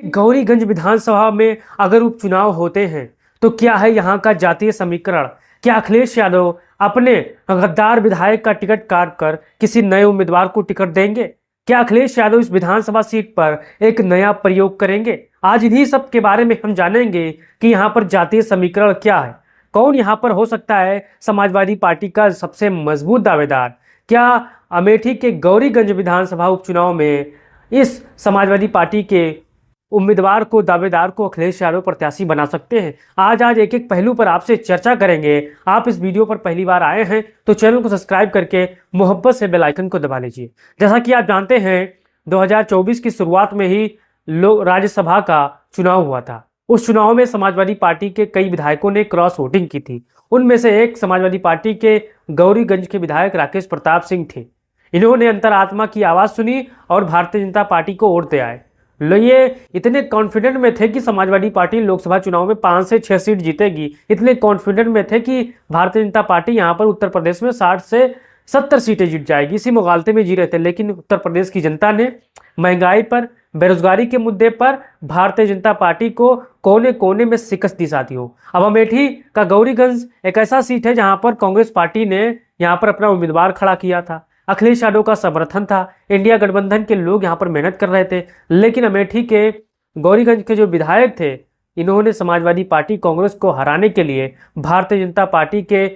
गौरीगंज विधानसभा में अगर उपचुनाव होते हैं तो क्या है यहाँ का जातीय समीकरण? क्या अखिलेश यादव अपने गद्दार विधायक का टिकट काट कर किसी नए उम्मीदवार को टिकट देंगे? क्या अखिलेश यादव इस विधानसभा सीट पर एक नया प्रयोग करेंगे? आज इन्हीं सब के बारे में हम जानेंगे कि यहाँ पर जातीय समीकरण क्या है, कौन यहाँ पर हो सकता है समाजवादी पार्टी का सबसे मजबूत दावेदार। क्या अमेठी के गौरीगंज विधानसभा उपचुनाव में इस समाजवादी पार्टी के उम्मीदवार को, दावेदार को अखिलेश यादव प्रत्याशी बना सकते हैं? आज एक एक पहलू पर आपसे चर्चा करेंगे। आप इस वीडियो पर पहली बार आए हैं तो चैनल को सब्सक्राइब करके मोहब्बत से बेल आइकन को दबा लीजिए। जैसा कि आप जानते हैं 2024 की शुरुआत में ही राज्यसभा का चुनाव हुआ था। उस चुनाव में समाजवादी पार्टी के कई विधायकों ने क्रॉस वोटिंग की थी। उनमें से एक समाजवादी पार्टी के गौरीगंज के विधायक राकेश प्रताप सिंह थे। इन्होंने अंतरात्मा की आवाज़ सुनी और भारतीय जनता पार्टी को वोट दे आए। ये इतने कॉन्फिडेंट में थे कि समाजवादी पार्टी लोकसभा चुनाव में 5 से 6 सीट जीतेगी। इतने कॉन्फिडेंट में थे कि भारतीय जनता पार्टी यहाँ पर उत्तर प्रदेश में 60 से 70 सीटें जीत जाएगी। इसी मुगालते में जी रहे थे, लेकिन उत्तर प्रदेश की जनता ने महंगाई पर, बेरोजगारी के मुद्दे पर भारतीय जनता पार्टी को कोने कोने में शिकस्त दी साथियों। अब अमेठी का गौरीगंज एक ऐसा सीट है जहां पर कांग्रेस पार्टी ने यहाँ पर अपना उम्मीदवार खड़ा किया था। अखिलेश यादव का समर्थन था, इंडिया गठबंधन के लोग यहाँ पर मेहनत कर रहे थे। लेकिन अमेठी के गौरीगंज के जो विधायक थे, इन्होंने समाजवादी पार्टी कांग्रेस को हराने के लिए भारतीय जनता पार्टी के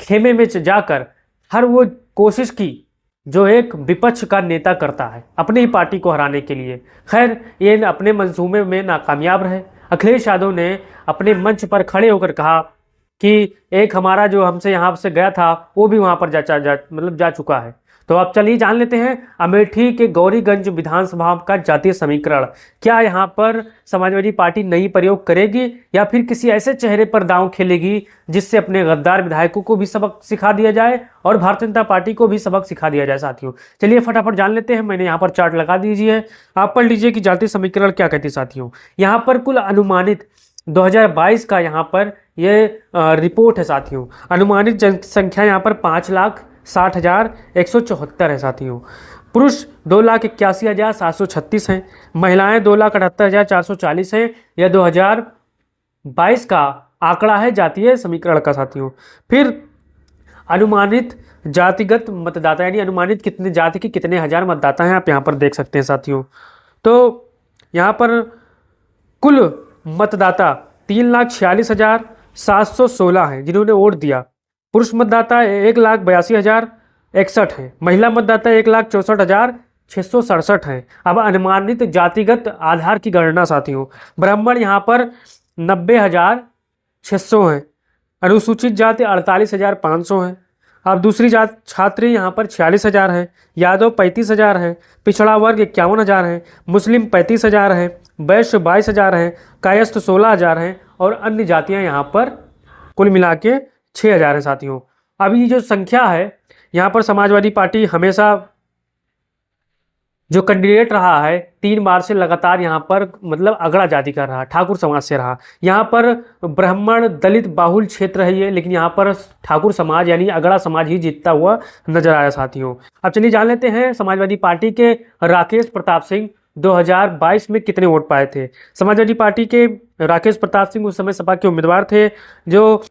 खेमे में जाकर हर वो कोशिश की जो एक विपक्ष का नेता करता है अपनी ही पार्टी को हराने के लिए। खैर, ये अपने मंसूबे में नाकामयाब रहे। अखिलेश यादव ने अपने मंच पर खड़े होकर कहा कि एक हमारा जो हमसे यहाँ से गया था वो भी वहाँ पर जा चुका है। तो अब चलिए जान लेते हैं अमेठी के गौरीगंज विधानसभा का जातीय समीकरण। क्या यहाँ पर समाजवादी पार्टी नई प्रयोग करेगी या फिर किसी ऐसे चेहरे पर दांव खेलेगी जिससे अपने गद्दार विधायकों को भी सबक सिखा दिया जाए और भारतीय जनता पार्टी को भी सबक सिखा दिया जाए? साथियों चलिए फटाफट जान लेते हैं। मैंने यहाँ पर चार्ट लगा दीजिए, आप पढ़ लीजिए कि जातीय समीकरण क्या कहती है। साथियों यहाँ पर कुल अनुमानित 2022 का यहाँ पर ये रिपोर्ट है। साथियों अनुमानित जनसंख्या यहाँ पर 5,60,174 है। साथियों पुरुष 2,81,736 हैं, महिलाएं 2,78,440 हैं। यह 2022 का आंकड़ा है जातीय समीकरण का। साथियों फिर अनुमानित जातिगत मतदाता, यानी अनुमानित कितने जाति के कितने हजार मतदाता हैं, आप यहाँ पर देख सकते हैं। साथियों तो यहाँ पर कुल मतदाता 3,46,716 हैं जिन्होंने वोट दिया। पुरुष मतदाता 1,82,061 हैं, महिला मतदाता 1,64,667 हैं। अब अनुमानित जातिगत आधार की गणना। साथियों ब्राह्मण यहाँ पर 90,600 हैं, अनुसूचित जाति 48,500 हैं। अब दूसरी जात छात्री यहाँ पर 46,000 हैं, यादव 35,000 हैं, पिछड़ा वर्ग 51,000 हैं, मुस्लिम 35,000 हैं, वैश्य 22,000 हैं, कायस्थ 16,000 हैं और अन्य जातियाँ यहाँ पर कुल मिला के 6,000 है। साथियों अभी ये जो संख्या है, यहाँ पर समाजवादी पार्टी हमेशा जो कैंडिडेट रहा है 3 बार से लगातार यहाँ पर मतलब अगड़ा जाति का रहा, ठाकुर समाज से रहा। यहाँ पर ब्राह्मण दलित बाहुल क्षेत्र है ये, लेकिन यहाँ पर ठाकुर समाज यानी अगड़ा समाज ही जीतता हुआ नजर आया। साथियों अब चलिए जान लेते हैं समाजवादी पार्टी के राकेश प्रताप सिंह 2022 में कितने वोट पाए थे। समाजवादी पार्टी के राकेश प्रताप सिंह उस समय सपा के उम्मीदवार थे जो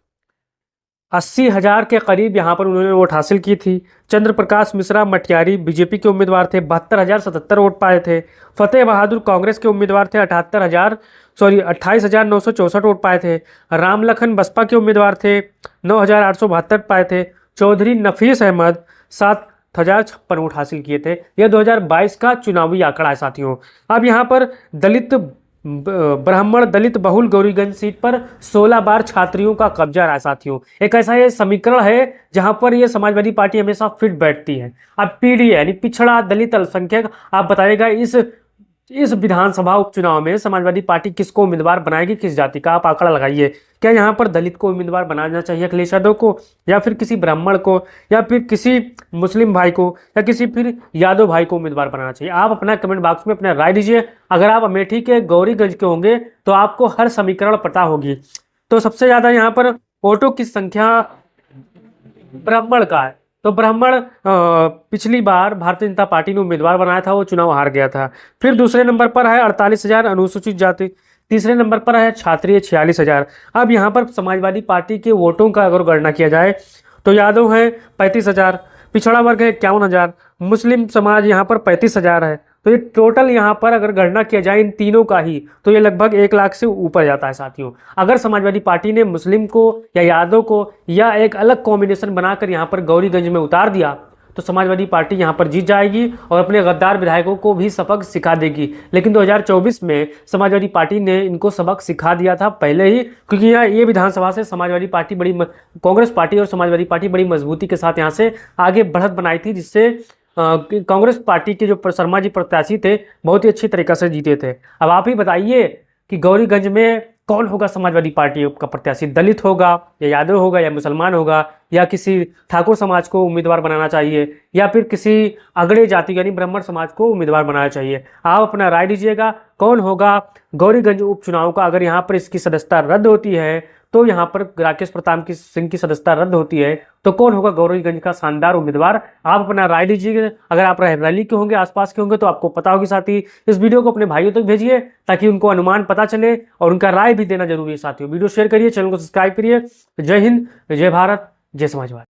80,000 के करीब यहाँ पर उन्होंने वोट हासिल की थी। चंद्र प्रकाश मिश्रा मटियारी बीजेपी के उम्मीदवार थे, 72,077 वोट पाए थे। फतेह बहादुर कांग्रेस के उम्मीदवार थे, 28,964 वोट पाए थे। रामलखन बसपा के उम्मीदवार थे, 9,872 पाए थे। चौधरी नफीस अहमद 7,056 वोट हासिल किए थे। यह 2022 का चुनावी आंकड़ा है। साथियों अब यहाँ पर ब्राह्मण दलित बहुल गौरीगंज सीट पर 16 बार छात्रियों का कब्जा रहा है। साथियों एक ऐसा ये समीकरण है जहां पर ये समाजवादी पार्टी हमेशा फिट बैठती है। अब पीडी यानी पिछड़ा दलित अल्पसंख्यक, आप बताइएगा इस विधानसभा उपचुनाव में समाजवादी पार्टी किसको उम्मीदवार बनाएगी, किस जाति का? आप आंकड़ा लगाइए। क्या यहाँ पर दलित को उम्मीदवार बनाना चाहिए अखिलेश यादव को, या फिर किसी ब्राह्मण को, या फिर किसी मुस्लिम भाई को, या किसी फिर यादव भाई को उम्मीदवार बनाना चाहिए? आप अपना कमेंट बॉक्स में अपना राय दीजिए। अगर आप अमेठी के गौरीगंज के होंगे तो आपको हर समीकरण पता होगी। तो सबसे ज़्यादा यहाँ पर वोटों की संख्या ब्राह्मण का है, तो ब्राह्मण पिछली बार भारतीय जनता पार्टी ने उम्मीदवार बनाया था, वो चुनाव हार गया था। फिर दूसरे नंबर पर है 48,000 अनुसूचित जाति। तीसरे नंबर पर है क्षत्रिय 46,000। अब यहाँ पर समाजवादी पार्टी के वोटों का अगर गणना किया जाए तो यादव है 35,000, पिछड़ा वर्ग है 51,000, मुस्लिम समाज यहाँ पर 35,000 है। तो ये टोटल यहाँ पर अगर गणना किया जाए इन तीनों का ही तो ये लगभग 1 लाख से ऊपर जाता है साथियों। अगर समाजवादी पार्टी ने मुस्लिम को या यादव को या एक अलग कॉम्बिनेशन बनाकर यहाँ पर गौरीगंज में उतार दिया तो समाजवादी पार्टी यहाँ पर जीत जाएगी और अपने गद्दार विधायकों को भी सबक सिखा देगी। लेकिन 2024 में समाजवादी पार्टी ने इनको सबक सिखा दिया था पहले ही, क्योंकि ये विधानसभा से समाजवादी पार्टी कांग्रेस पार्टी और समाजवादी पार्टी बड़ी मजबूती के साथ यहाँ से आगे बढ़त बनाई थी, जिससे कांग्रेस पार्टी के जो शर्मा जी प्रत्याशी थे बहुत ही अच्छी तरीके से जीते थे। अब आप ही बताइए कि गौरीगंज में कौन होगा समाजवादी पार्टी का प्रत्याशी? दलित होगा या यादव होगा या मुसलमान होगा या किसी ठाकुर समाज को उम्मीदवार बनाना चाहिए या फिर किसी अगड़े जाति यानी ब्राह्मण समाज को उम्मीदवार बनाना चाहिए? आप अपना राय दीजिएगा कौन होगा गौरीगंज उपचुनाव का। अगर यहाँ पर इसकी सदस्यता रद्द होती है तो यहाँ पर राकेश प्रताप सिंह की सदस्यता रद्द होती है तो कौन होगा गौरीगंज का शानदार उम्मीदवार? आप अपना राय दीजिएगा। अगर आप रैली के होंगे, आसपास के होंगे तो आपको पता होगी। साथ ही इस वीडियो को अपने भाइयों तक भेजिए ताकि उनको अनुमान पता चले और उनका राय भी देना जरूरी है। साथियों वीडियो शेयर करिए, चैनल को सब्सक्राइब करिए। जय हिंद, जय भारत, जय समाजवाद।